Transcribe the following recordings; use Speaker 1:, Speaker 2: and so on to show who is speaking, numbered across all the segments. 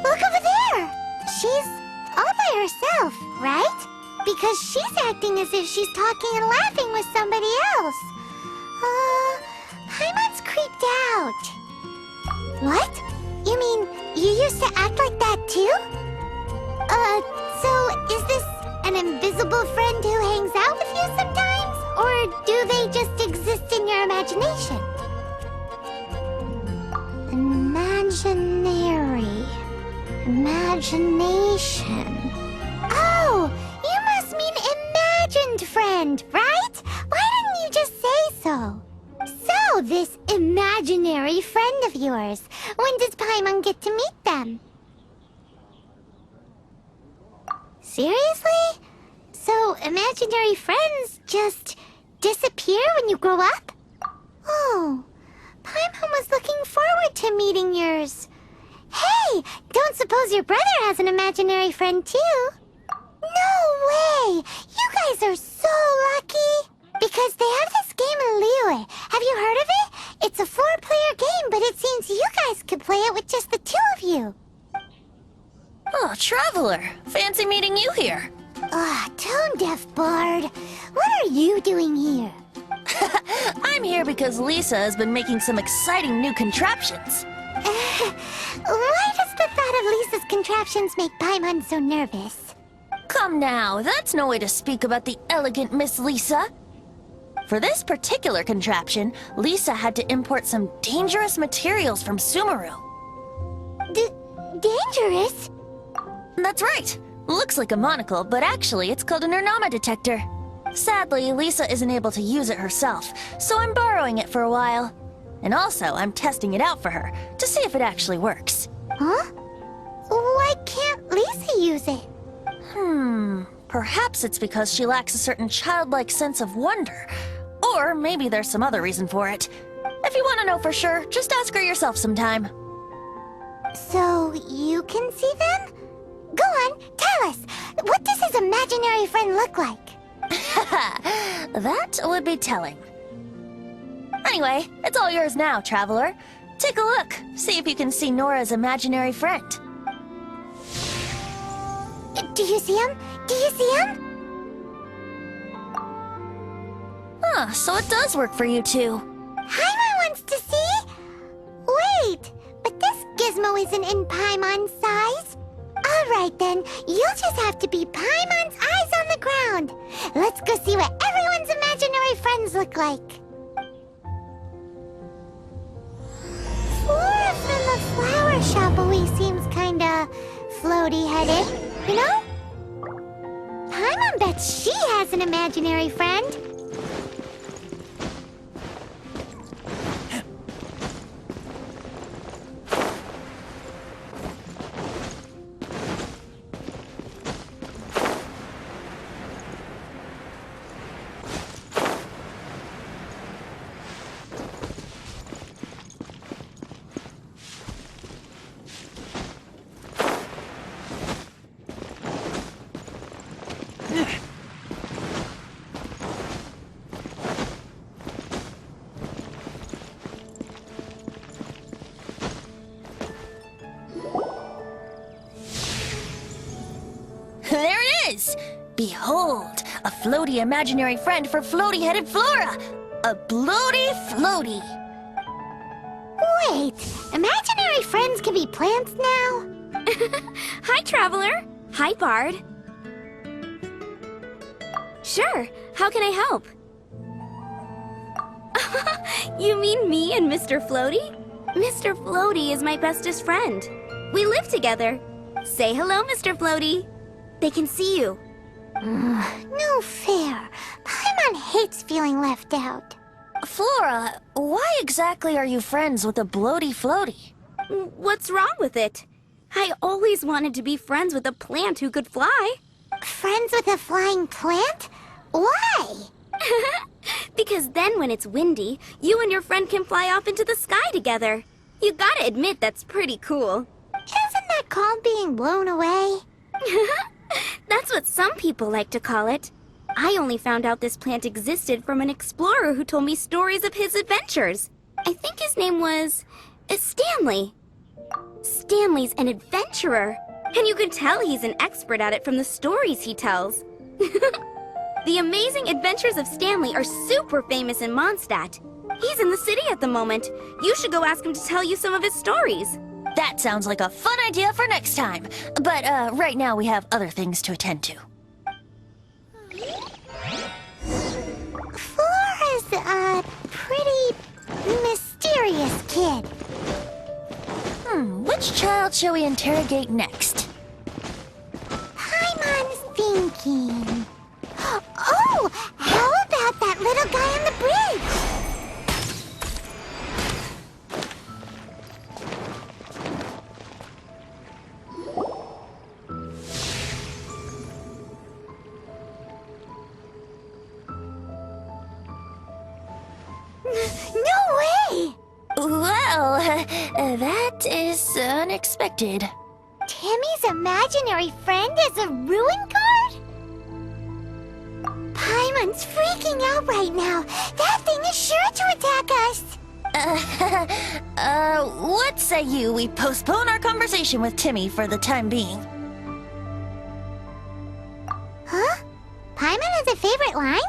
Speaker 1: look over there! She's all by herself, right? Because she's acting as if she's talking and laughing with somebody else. Paimon's creeped out. What? You mean you used to act like that too? So is this an invisible friend who hangs out with you sometimes? Or do they just exist in your imagination? Imagination. Oh, you must mean imagined friend, right? Why didn't you just say so? So, this imaginary friend of yours, when does Paimon get to meet them? Seriously? So, imaginary friends just disappear when you grow up? Oh, Paimon was looking forward to meeting yours. Hey, don't suppose your brother has an imaginary friend too? No way! You guys are so lucky! Because they have this game in Liyue. Have you heard of it? It's a 4-player game, but it seems you guys could play it with just the 2 of you.
Speaker 2: Oh, Traveler! Fancy meeting you here.
Speaker 1: Tone-deaf bard. What are you doing here?
Speaker 2: I'm here because Lisa has been making some exciting new contraptions.
Speaker 1: Why does the thought of Lisa's contraptions make Paimon so nervous?
Speaker 2: Come now, that's no way to speak about the elegant Miss Lisa. For this particular contraption, Lisa had to import some dangerous materials from Sumeru.
Speaker 1: Dangerous?
Speaker 2: That's right. Looks like a monocle, but actually it's called an Ernama detector. Sadly, Lisa isn't able to use it herself, so I'm borrowing it for a while. And also, I'm testing it out for her, to see if it actually works.
Speaker 1: Huh? Why can't Lisa use it?
Speaker 2: Perhaps it's because she lacks a certain childlike sense of wonder. Or maybe there's some other reason for it. If you want to know for sure, just ask her yourself sometime.
Speaker 1: So, you can see them? Go on, tell us. What does his imaginary friend look like?
Speaker 2: That would be telling. Anyway, it's all yours now, Traveler. Take a look, see if you can see Nora's imaginary friend.
Speaker 1: Do you see him? Do you see him?
Speaker 2: So it does work for you two.
Speaker 1: Paimon wants to see? Wait, but this gizmo isn't in Paimon's size. Alright then, you'll just have to be Paimon's eyes on the ground. Let's go see what everyone's imaginary friends look like. Flora from the flower shop always seems kinda floaty-headed, you know? Paimon bets she has an imaginary friend.
Speaker 2: There it is! Behold, a floaty imaginary friend for floaty-headed Flora! A bloaty floaty!
Speaker 1: Wait, imaginary friends can be plants now?
Speaker 3: Hi, Traveler. Hi, Bard. Sure, how can I help? You mean me and Mr. Floaty? Mr. Floaty is my bestest friend. We live together. Say hello, Mr. Floaty. They can see you.
Speaker 1: No fair. Paimon hates feeling left out.
Speaker 2: Flora, why exactly are you friends with a bloaty floaty?
Speaker 3: What's wrong with it? I always wanted to be friends with a plant who could fly.
Speaker 1: Friends with a flying plant? Why?
Speaker 3: Because then when it's windy, you and your friend can fly off into the sky together. You gotta admit that's pretty cool.
Speaker 1: Isn't that called being blown away?
Speaker 3: That's what some people like to call it. I only found out this plant existed from an explorer who told me stories of his adventures. I think his name was Stanley. Stanley's an adventurer, and you can tell he's an expert at it from the stories he tells. The Amazing Adventures of Stanley are super famous in Mondstadt. He's in the city at the moment. You should go ask him to tell you some of his stories.
Speaker 2: That sounds like a fun idea for next time. But right now we have other things to attend to.
Speaker 1: Flora's a pretty mysterious kid.
Speaker 2: Which child shall we interrogate next?
Speaker 1: Paimon's thinking. Oh, how about that little guy on the bridge? No way!
Speaker 2: Well, that is unexpected.
Speaker 1: Timmy's imaginary friend is a ruin guard? Paimon's freaking out right now. That thing is sure to attack us.
Speaker 2: What say we postpone our conversation with Timmy for the time being?
Speaker 1: Huh? Paimon has a favorite line?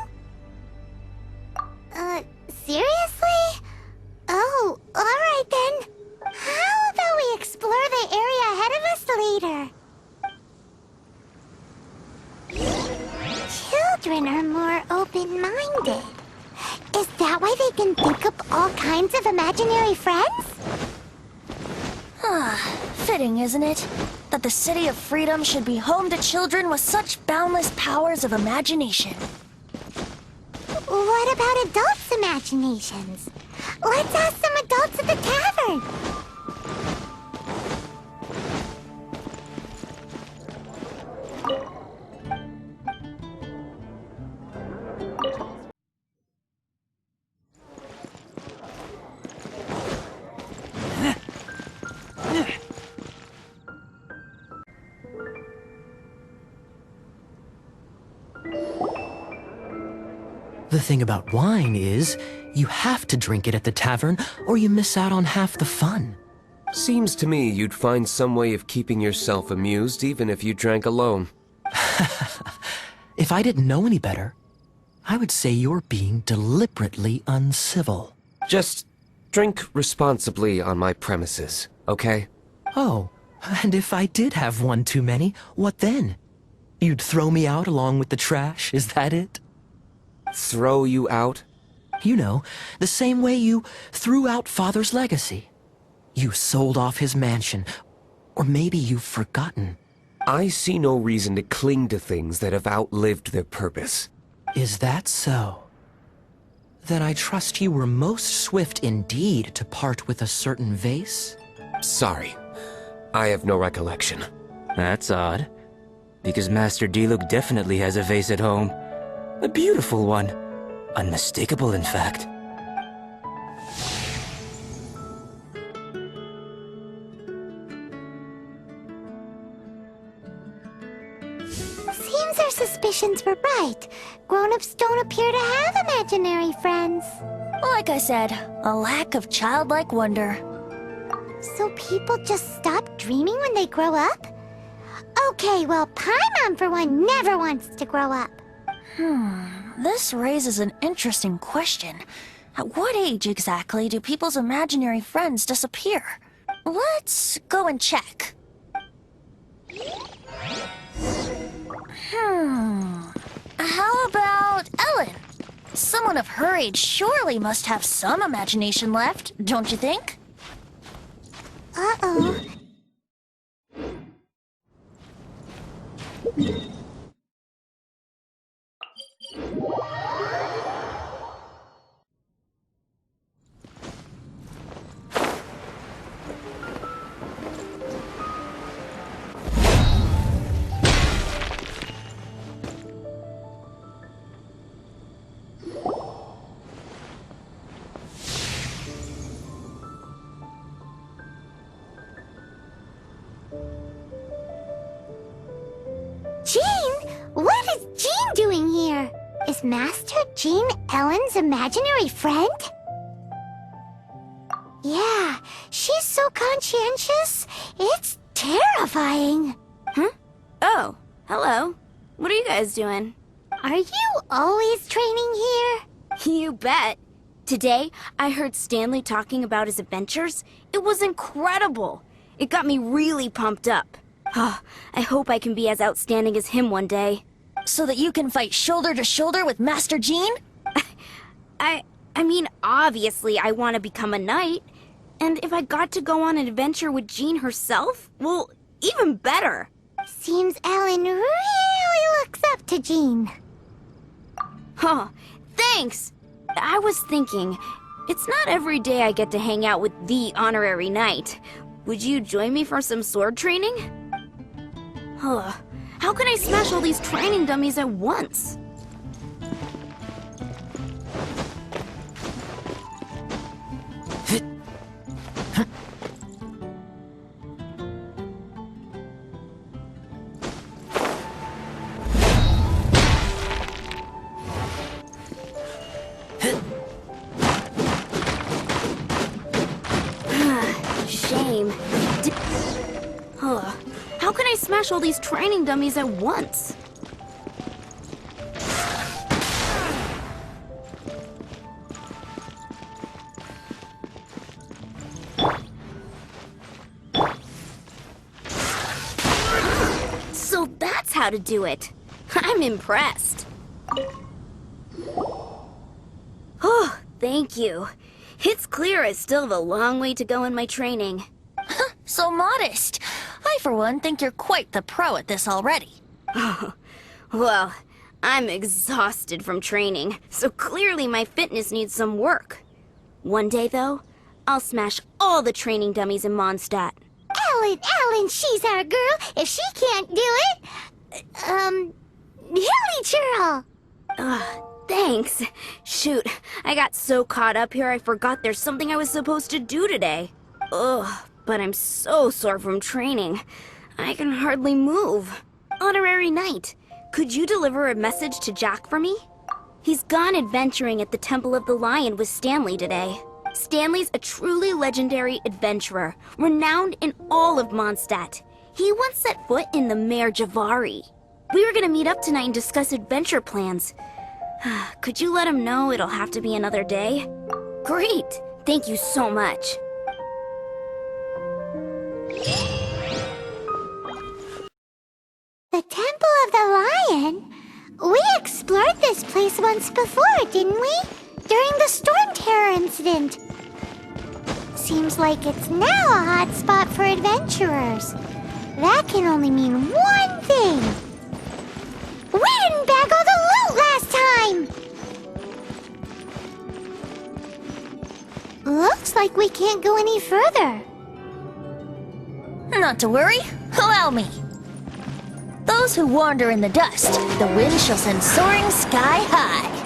Speaker 1: Seriously? Oh, alright then. How about we explore the area ahead of us later? Children are more open-minded. Is that why they can think up all kinds of imaginary friends?
Speaker 2: Fitting, isn't it? That the City of Freedom should be home to children with such boundless powers of imagination.
Speaker 1: What about adults' imaginations? Let's ask some adults at the tavern.
Speaker 4: The thing about wine is, you have to drink it at the tavern, or you miss out on half the fun.
Speaker 5: Seems to me you'd find some way of keeping yourself amused even if you drank alone.
Speaker 4: If I didn't know any better, I would say you're being deliberately uncivil.
Speaker 5: Just drink responsibly on my premises, okay?
Speaker 4: Oh, and if I did have one too many, what then? You'd throw me out along with the trash, is that it?
Speaker 5: Throw you out?
Speaker 4: You know, the same way you threw out Father's legacy. You sold off his mansion, or maybe you've forgotten.
Speaker 5: I see no reason to cling to things that have outlived their purpose.
Speaker 4: Is that so? Then I trust you were most swift indeed to part with a certain vase?
Speaker 5: Sorry, I have no recollection.
Speaker 6: That's odd, because Master Diluc definitely has a vase at home. A beautiful one. Unmistakable, in fact.
Speaker 1: Seems our suspicions were right. Grown-ups don't appear to have imaginary friends.
Speaker 2: Like I said, a lack of childlike wonder.
Speaker 1: So people just stop dreaming when they grow up? Okay, well, Paimon, for one, never wants to grow up.
Speaker 2: This raises an interesting question. At what age exactly do people's imaginary friends disappear? Let's go and check. How about Ellen? Someone of her age surely must have some imagination left, don't you think?
Speaker 1: Uh-oh. Jean? What is Jean doing here? Is Master Jean Ellen's imaginary friend? Yeah, she's so conscientious. It's terrifying.
Speaker 3: Huh? Oh, hello. What are you guys doing?
Speaker 1: Are you always training here?
Speaker 3: You bet. Today, I heard Stanley talking about his adventures. It was incredible. It got me really pumped up. Oh, I hope I can be as outstanding as him one day.
Speaker 2: So that you can fight shoulder to shoulder with Master Jean?
Speaker 3: I mean, obviously I want to become a knight. And if I got to go on an adventure with Jean herself, well, even better.
Speaker 1: Seems Alan really looks up to Jean.
Speaker 3: Oh, thanks! I was thinking, it's not every day I get to hang out with the honorary knight. Would you join me for some sword training? How can I smash all these training dummies at once? Shame. How can I smash all these training dummies at once? So that's how to do it. I'm impressed. Oh, thank you. It's clear I still have a long way to go in my training.
Speaker 2: So modest. I, for one, think you're quite the pro at this already.
Speaker 3: Well, I'm exhausted from training, so clearly my fitness needs some work. One day, though, I'll smash all the training dummies in Mondstadt.
Speaker 1: Alan, she's our girl. If she can't do it, Hilly Churl.
Speaker 3: Thanks. Shoot, I got so caught up here I forgot there's something I was supposed to do today. Ugh, but I'm so sore from training. I can hardly move. Honorary Knight, could you deliver a message to Jack for me? He's gone adventuring at the Temple of the Lion with Stanley today. Stanley's a truly legendary adventurer, renowned in all of Mondstadt. He once set foot in the Mare Javari. We were gonna meet up tonight and discuss adventure plans. Could you let him know it'll have to be another day? Great! Thank you so much.
Speaker 1: The Temple of the Lion? We explored this place once before, didn't we? During the Storm Terror incident. Seems like it's now a hot spot for adventurers. That can only mean one thing. We didn't bag all the loot last time! Looks like we can't go any further.
Speaker 2: Not to worry. Allow me. Those who wander in the dust, the wind shall send soaring sky high.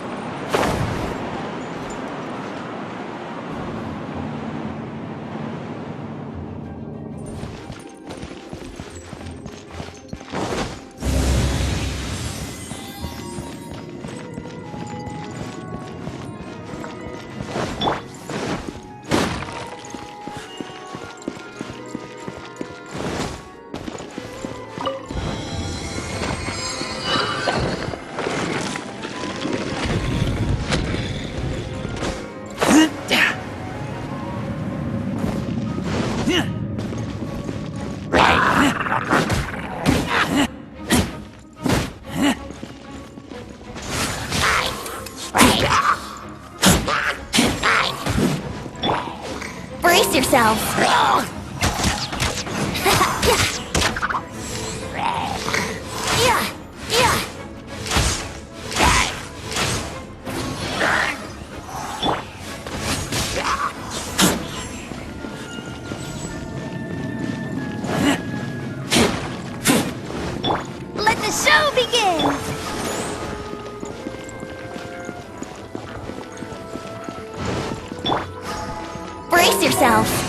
Speaker 2: Brace yourself.
Speaker 1: Let the show begin!
Speaker 2: Brace yourself.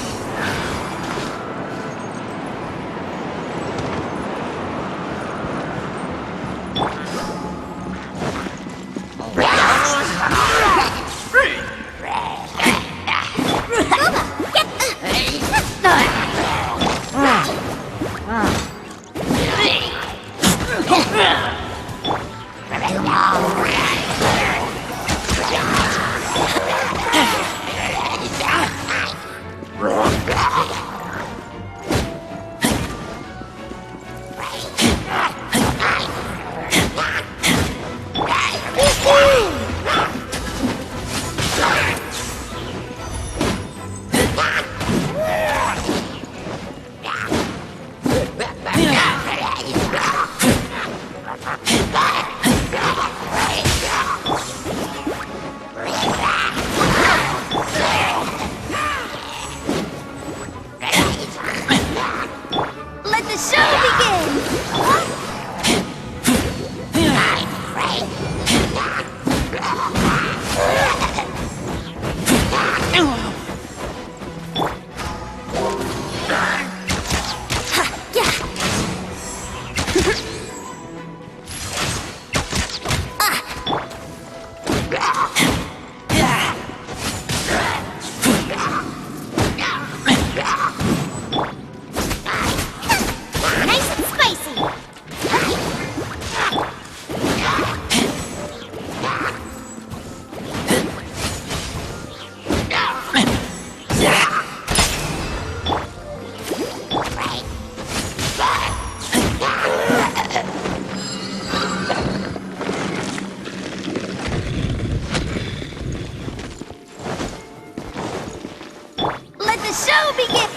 Speaker 3: the show begin!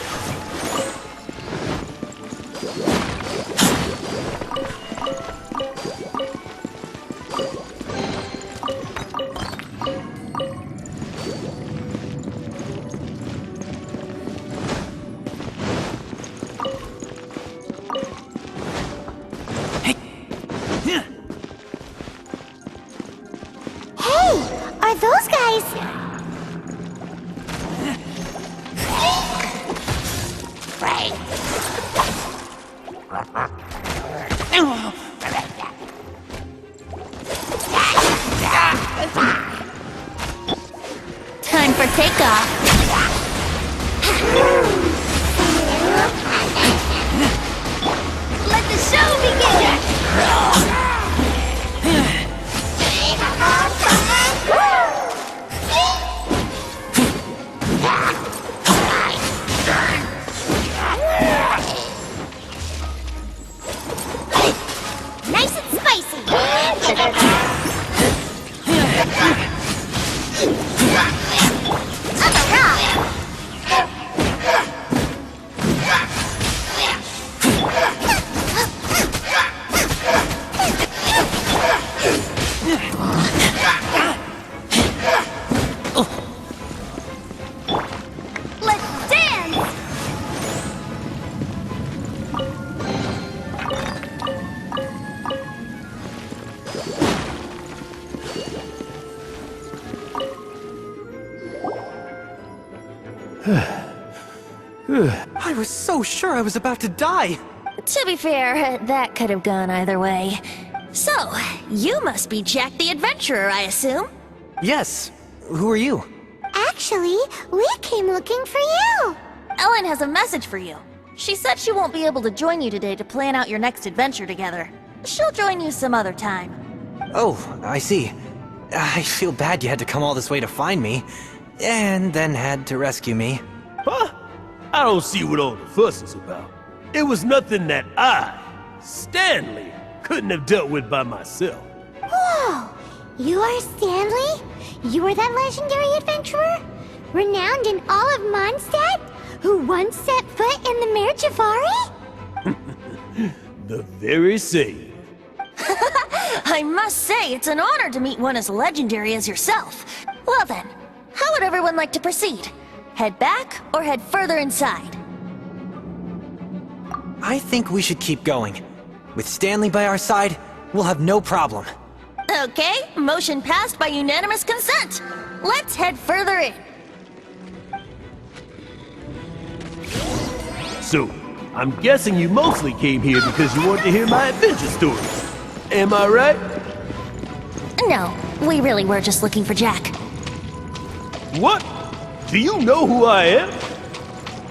Speaker 1: Are those guys?
Speaker 2: Time for takeoff.
Speaker 3: Let the show begin!
Speaker 1: Nice and spicy. On the rock.
Speaker 3: Let's dance!
Speaker 7: I was so sure I was about to die.
Speaker 2: To be fair, that could have gone either way. So, you must be Jack the Adventurer, I assume?
Speaker 7: Yes. Who are you?
Speaker 1: Actually, we came looking for you.
Speaker 2: Ellen has a message for you. She said she won't be able to join you today to plan out your next adventure together. She'll join you some other time.
Speaker 7: Oh, I see. I feel bad you had to come all this way to find me, and then had to rescue me.
Speaker 8: Huh? I don't see what all the fuss is about. It was nothing that I, Stanley, couldn't have dealt with by myself.
Speaker 1: Whoa! You are Stanley? You are that legendary adventurer? Renowned in all of Mondstadt? Who once set foot in the Mare Javari?
Speaker 8: The very same.
Speaker 2: I must say, it's an honor to meet one as legendary as yourself. Well then, how would everyone like to proceed? Head back or head further inside?
Speaker 7: I think we should keep going. With Stanley by our side, we'll have no problem.
Speaker 2: Okay, motion passed by unanimous consent. Let's head further in.
Speaker 8: So, I'm guessing you mostly came here because you wanted to hear my adventure stories. Am I right?
Speaker 2: No, we really were just looking for Jack.
Speaker 8: What? Do you know who I am?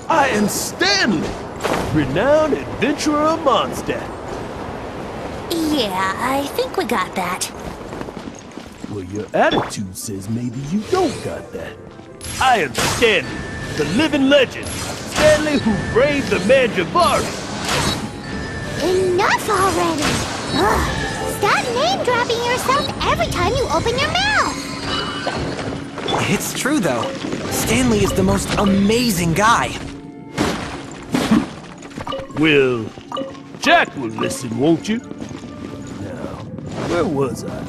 Speaker 8: I am Stanley, renowned adventurer of Mondstadt.
Speaker 2: Yeah, I think we got that.
Speaker 8: Well, your attitude says maybe you don't got that. I am Stanley, the living legend. Stanley who braved the Mare Javari.
Speaker 1: Enough already! Ugh. Stop name-dropping yourself every time you open your mouth!
Speaker 7: It's true, though. Stanley is the most amazing guy.
Speaker 8: Well, Jack will listen, won't you? Now, where was I?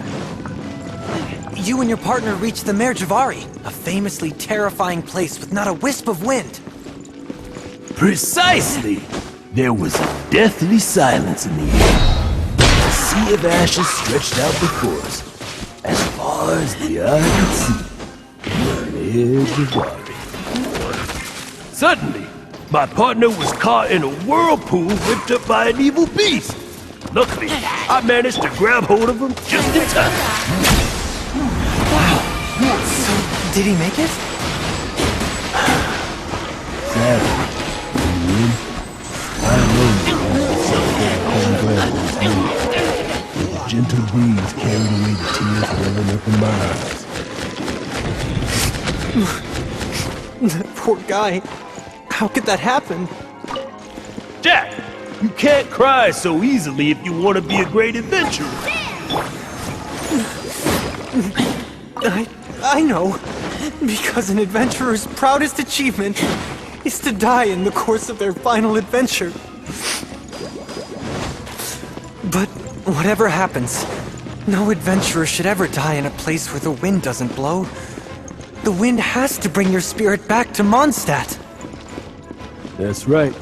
Speaker 7: You and your partner reached the Mare Javari, a famously terrifying place with not a wisp of wind.
Speaker 8: Precisely! There was a deathly silence in the air. A sea of ashes stretched out before us, as far as the eye could see. The Mare Javari. Suddenly, my partner was caught in a whirlpool whipped up by an evil beast. Luckily, I managed to grab hold of him just in time.
Speaker 7: So, did he make it?
Speaker 8: Sadly, I alone was ground in his hand. With a gentle breeze carried away the tears welling up in my eyes.
Speaker 7: That poor guy. How could that happen?
Speaker 8: Jack, you can't cry so easily if you want to be a great adventurer.
Speaker 7: I know. Because an adventurer's proudest achievement is to die in the course of their final adventure. But whatever happens, no adventurer should ever die in a place where the wind doesn't blow. The wind has to bring your spirit back to Mondstadt.
Speaker 8: That's right.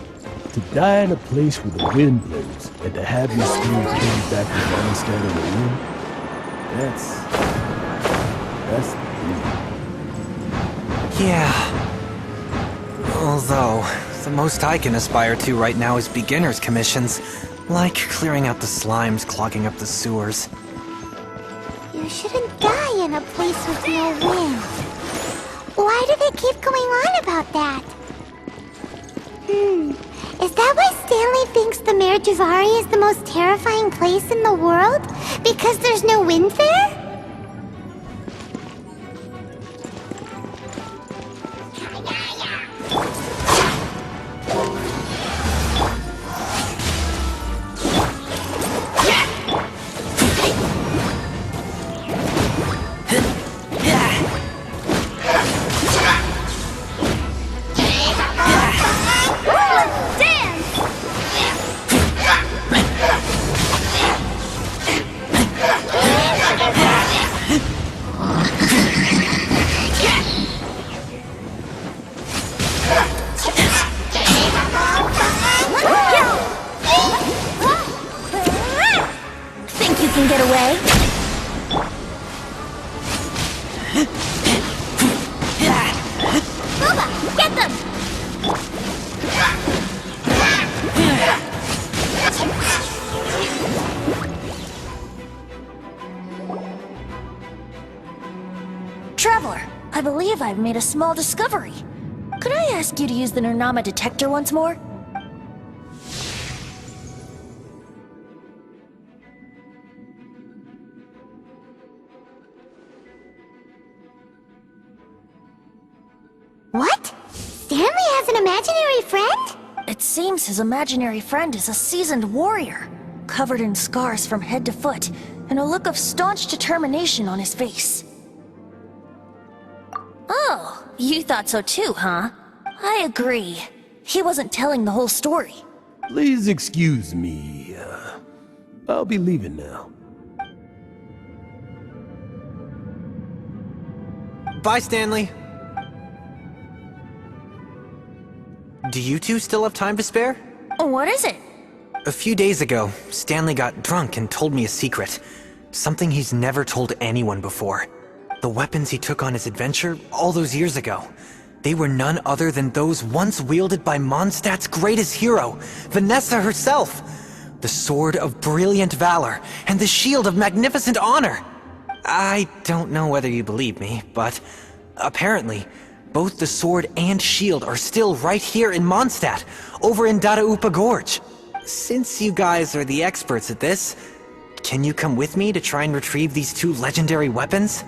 Speaker 8: To die in a place where the wind blows, and to have your spirit bring back to Mondstadt on the wind, that's the dream.
Speaker 7: Yeah. Although, the most I can aspire to right now is beginner's commissions, like clearing out the slimes clogging up the sewers.
Speaker 1: You shouldn't die in a place with no wind. Why do they keep going on about that? Is that why Stanley thinks the Mare Javari is the most terrifying place in the world? Because there's no wind there?
Speaker 2: Think you can get away?
Speaker 1: Booba, get them!
Speaker 2: Traveler, I believe I've made a small discovery. Could I ask you to use the Nernama detector once more?
Speaker 1: What? Stanley has an imaginary friend?
Speaker 2: It seems his imaginary friend is a seasoned warrior, covered in scars from head to foot, and a look of staunch determination on his face. Oh, you thought so too, huh? I agree. He wasn't telling the whole story.
Speaker 8: Please excuse me. I'll be leaving now.
Speaker 7: Bye, Stanley. Do you two still have time to spare?
Speaker 2: What is it?
Speaker 7: A few days ago, Stanley got drunk and told me a secret. Something he's never told anyone before. The weapons he took on his adventure all those years ago. They were none other than those once wielded by Mondstadt's greatest hero, Vanessa herself. The Sword of Brilliant Valor and the Shield of Magnificent Honor. I don't know whether you believe me, but apparently, both the sword and shield are still right here in Mondstadt, over in Dadaupa Gorge. Since you guys are the experts at this, can you come with me to try and retrieve these two legendary weapons?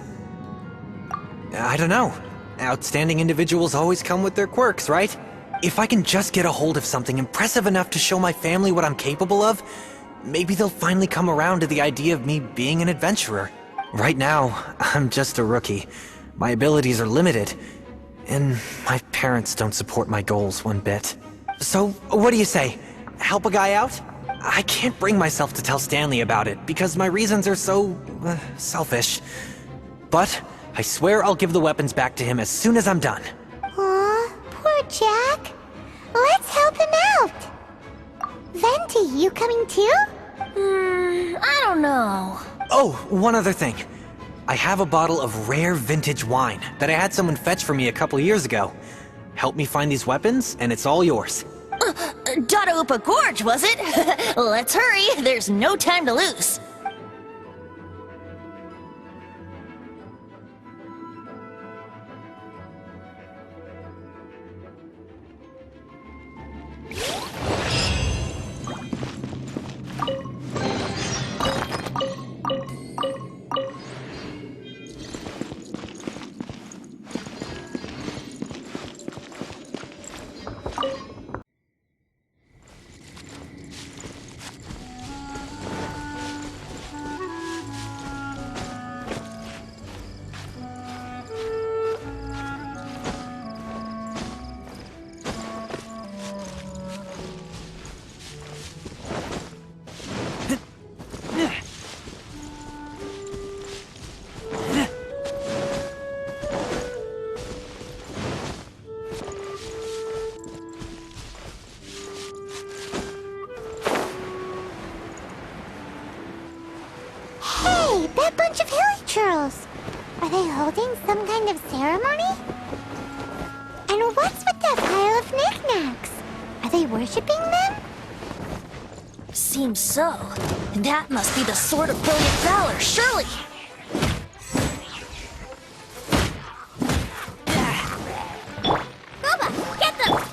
Speaker 7: I don't know. Outstanding individuals always come with their quirks, right? If I can just get a hold of something impressive enough to show my family what I'm capable of, maybe they'll finally come around to the idea of me being an adventurer. Right now, I'm just a rookie. My abilities are limited, and my parents don't support my goals one bit. So, what do you say? Help a guy out? I can't bring myself to tell Stanley about it, because my reasons are so, selfish. But, I swear I'll give the weapons back to him as soon as I'm done.
Speaker 1: Aw, poor Jack. Let's help him out. Venti, you coming too?
Speaker 2: I don't know.
Speaker 7: Oh, one other thing. I have a bottle of rare vintage wine that I had someone fetch for me a couple years ago. Help me find these weapons, and it's all yours.
Speaker 2: Dadaupa Gorge, was it? Let's hurry, there's no time to lose.
Speaker 1: bunch of hilly churls. Are they holding some kind of ceremony? And what's with that pile of knickknacks? Are they worshipping them?
Speaker 2: Seems so. That must be the Sword of Brilliant Valor, surely!
Speaker 3: Boba, get them!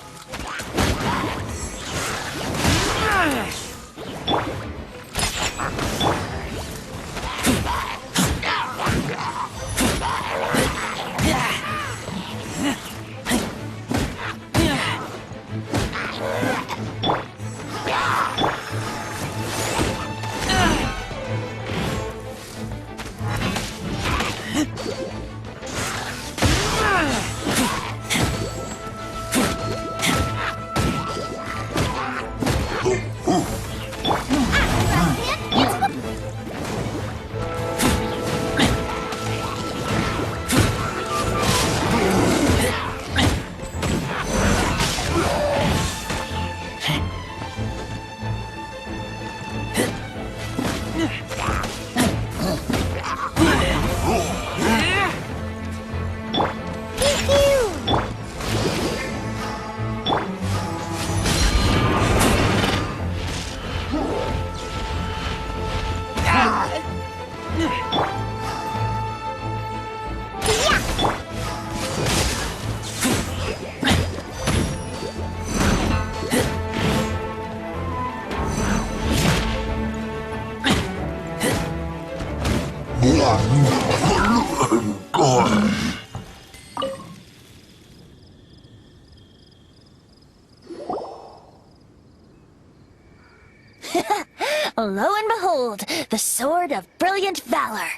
Speaker 2: Lo and behold, the Sword of Brilliant Valor.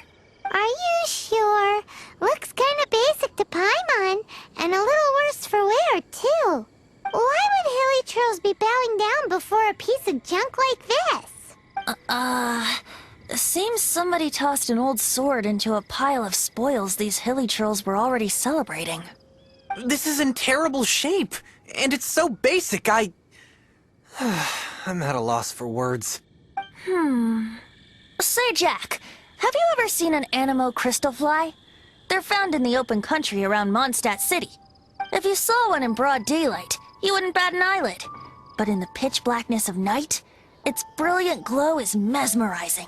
Speaker 1: Are you sure? Looks kinda basic to Paimon, and a little worse for wear, too. Why would hilly churls be bowing down before a piece of junk like this?
Speaker 2: Seems somebody tossed an old sword into a pile of spoils these hilly churls were already celebrating.
Speaker 7: This is in terrible shape, and it's so basic, I'm at a loss for words.
Speaker 2: Say, Jack, have you ever seen an Anemo crystal fly? They're found in the open country around Mondstadt City. If you saw one in broad daylight, you wouldn't bat an eyelid. But in the pitch blackness of night, its brilliant glow is mesmerizing.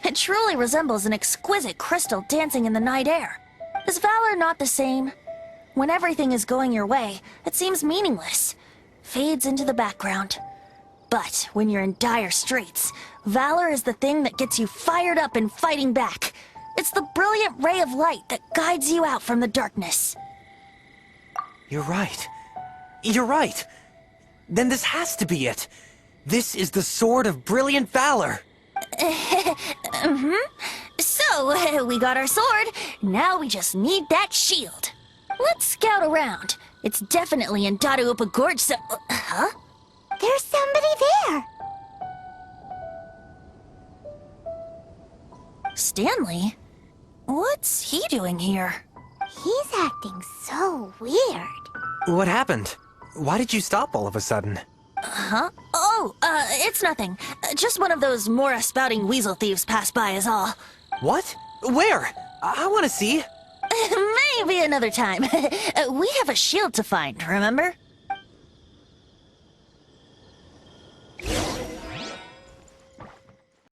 Speaker 2: It truly resembles an exquisite crystal dancing in the night air. Is valor not the same? When everything is going your way, it seems meaningless, fades into the background. But when you're in dire straits, valor is the thing that gets you fired up and fighting back. It's the brilliant ray of light that guides you out from the darkness.
Speaker 7: You're right. You're right. Then this has to be it. This is the Sword of Brilliant Valor.
Speaker 2: So, we got our sword. Now we just need that shield. Let's scout around. It's definitely in Dadaupa Gorge, so... Huh?
Speaker 1: There's somebody there.
Speaker 2: Stanley? What's he doing here?
Speaker 1: He's acting so weird.
Speaker 7: What happened? Why did you stop all of a sudden?
Speaker 2: Huh? Oh, it's nothing. Just one of those Mora spouting weasel thieves passed by is all.
Speaker 7: What? Where? I want to see.
Speaker 2: Maybe another time. We have a shield to find, remember?